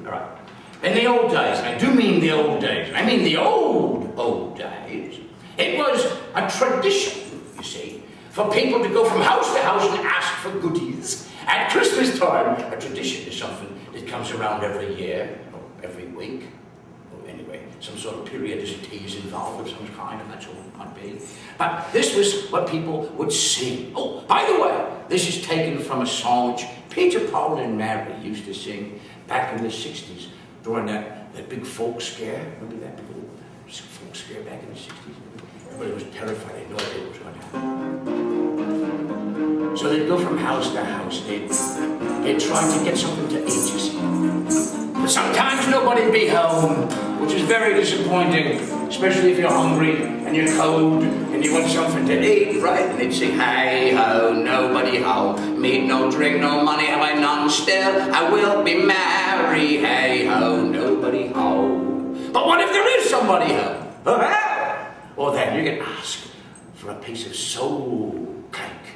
All right. In the old days, and I do mean the old days, I mean the old days, it was a tradition, you see, for people to go from house to house and ask for goodies. At Christmas time, a tradition is something that comes around every year, or every week, or anyway, some sort of periodicity is involved of some kind, and that's all it might be. But this was what people would sing. Oh, by the way, this is taken from a song which Peter, Paul and Mary used to sing back in the 60s during that big folk scare. Remember that big old folk scare back in the 60s? Everybody was terrified, they had no idea what was going to happen. So they'd go from house to house, they'd try to get something to eat, you see. But sometimes nobody'd be home, which is very disappointing, especially if you're hungry and you're cold and you want something to eat, right? And they'd sing, hey ho, nobody home, meat, no drink, no money, have I none still, I will be merry, hey ho, nobody home. But what if there is somebody home? Well then you can ask for a piece of soul cake.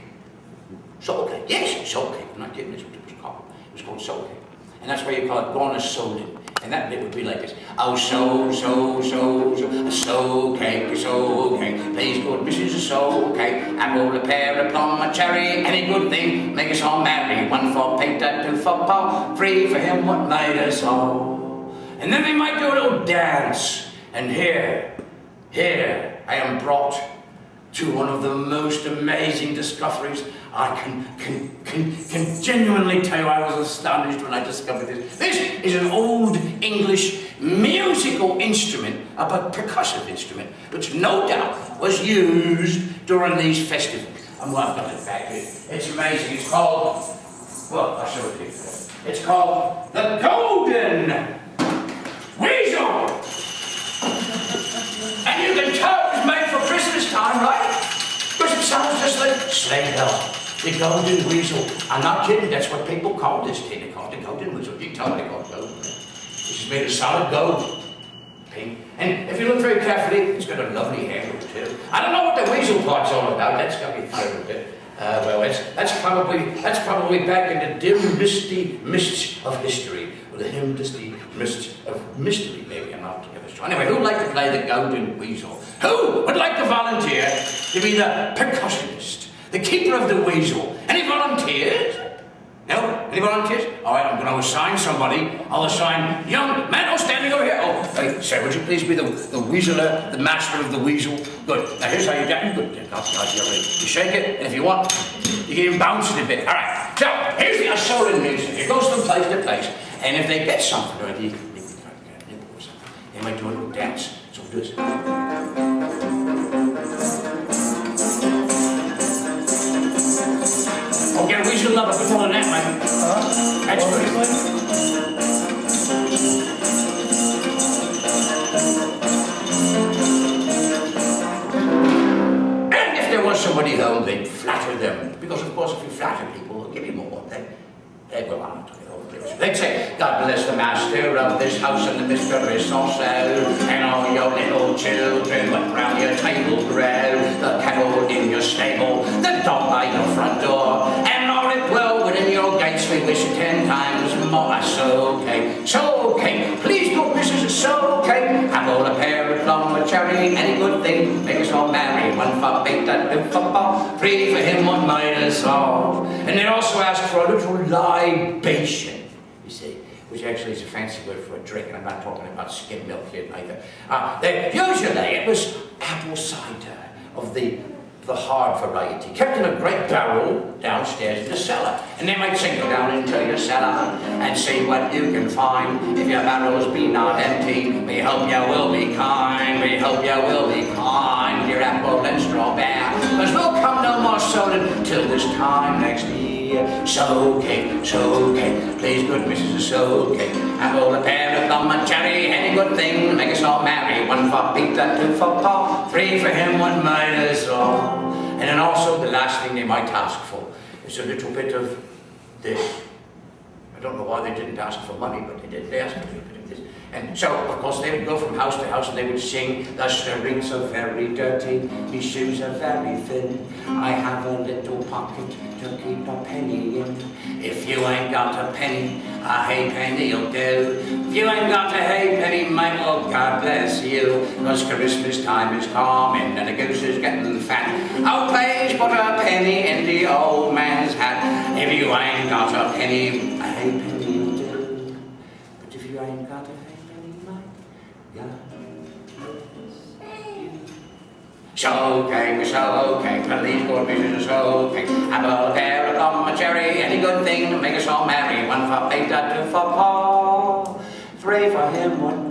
Soul cake, yes, soul cake, I'm not kidding, that's what it was called. It was called soul cake. And that's why you call it going to Soulin. And that bit would be like this. Oh, soul cake, please good Mrs. a soul cake, apple, a pear, a plum, a cherry, any good thing, make us all merry, one for Peter, two for Paul, three for him, what made us all. And then they might do a little dance, and here, I am brought to one of the most amazing discoveries. I can genuinely tell you I was astonished when I discovered this. This is an old English musical instrument, a percussive instrument, which no doubt was used during these festivals. And well, I've got it back here. It's amazing. It's called, well, I'll show it to you. It's called the Golden Weasel. And you can tell it was made for Christmas time, right? Because it sounds just like sleigh bell. The Golden Weasel. I'm not kidding, that's what people call this thing. They call it the Golden Weasel. You tell me they call it Golden Weasel. This is made of solid gold. Pink. And if you look very carefully, it's got a lovely handle too. I don't know what the weasel part's all about. That's got me thrown a bit. Well, that's probably back in the dim, misty mists of history. Or the dim, misty mists of mystery, maybe. I'm not together sure. Anyway, who would like to play the Golden Weasel? Who would like to volunteer to be the percussionist? The keeper of the weasel. Any volunteers? No? Any volunteers? All right, I'm going to assign somebody. I'll assign young man standing over here. Oh, hey, sir, would you please be the weaseler, the master of the weasel? Good. Now, here's how you do it. Good. You shake it, and if you want, you can even bounce it a bit. All right. So, here's the Soulin music. It goes from place to place. And if they get something, or they might do a little dance. So we'll do this. Oh, get a weasel lover, bit more than that, man. That's good. And if there was somebody home, they'd flatter them. Because, of course, if you flatter people, they'll give you more. They'd go on to the old place. They'd say, God bless the master of this house and the mistress also, and all your little children went round your table grow, the cattle in your stable, the dog by your front door, and all it well within your gates we wish 10 times more. So cake, please go, Mrs. So cake, apple, a pear, a plum, a cherry, any good thing, make us all merry, one for Peter, two for Paul, three for him, one made us all. And they also ask for a little libation, you see, which actually is a fancy word for a drink, and I'm not talking about skim milk here either. Usually it was apple cider of the hard variety, kept in a great barrel downstairs in the cellar. And they might say, go down into your cellar and see what you can find. If your barrels be not empty, we hope you will be kind. We hope you will be kind, dear apple and strawberry. Cause we'll come no more Soulin till this time next year. So cake, please good Mrs. So cake, apple, a pear, a plum, a cherry, any good thing, make us all merry. One for Peter, two for Paul, three for him, one made us all. And then also the last thing they might ask for is a little bit of this. I don't know why they didn't ask for money, but they did. They asked for a little bit of this. And so, of course, they would go from house to house and they would sing, the streets are very dirty, my shoes are very thin, I have a little pocket to keep a penny in. If you ain't got a penny, a halfpenny'll do. If you ain't got a halfpenny, mate, oh, God bless you, because Christmas time is coming and the goose is getting fat. Oh, please put a penny in the old man's hat. If you ain't got a penny, a halfpenny'll do. But if you ain't got a so okay, we're so okay, police court vision is so okay. Apple, pear, a plum, a cherry, any good thing to make us all merry. One for Peter, two for Paul, three for him, one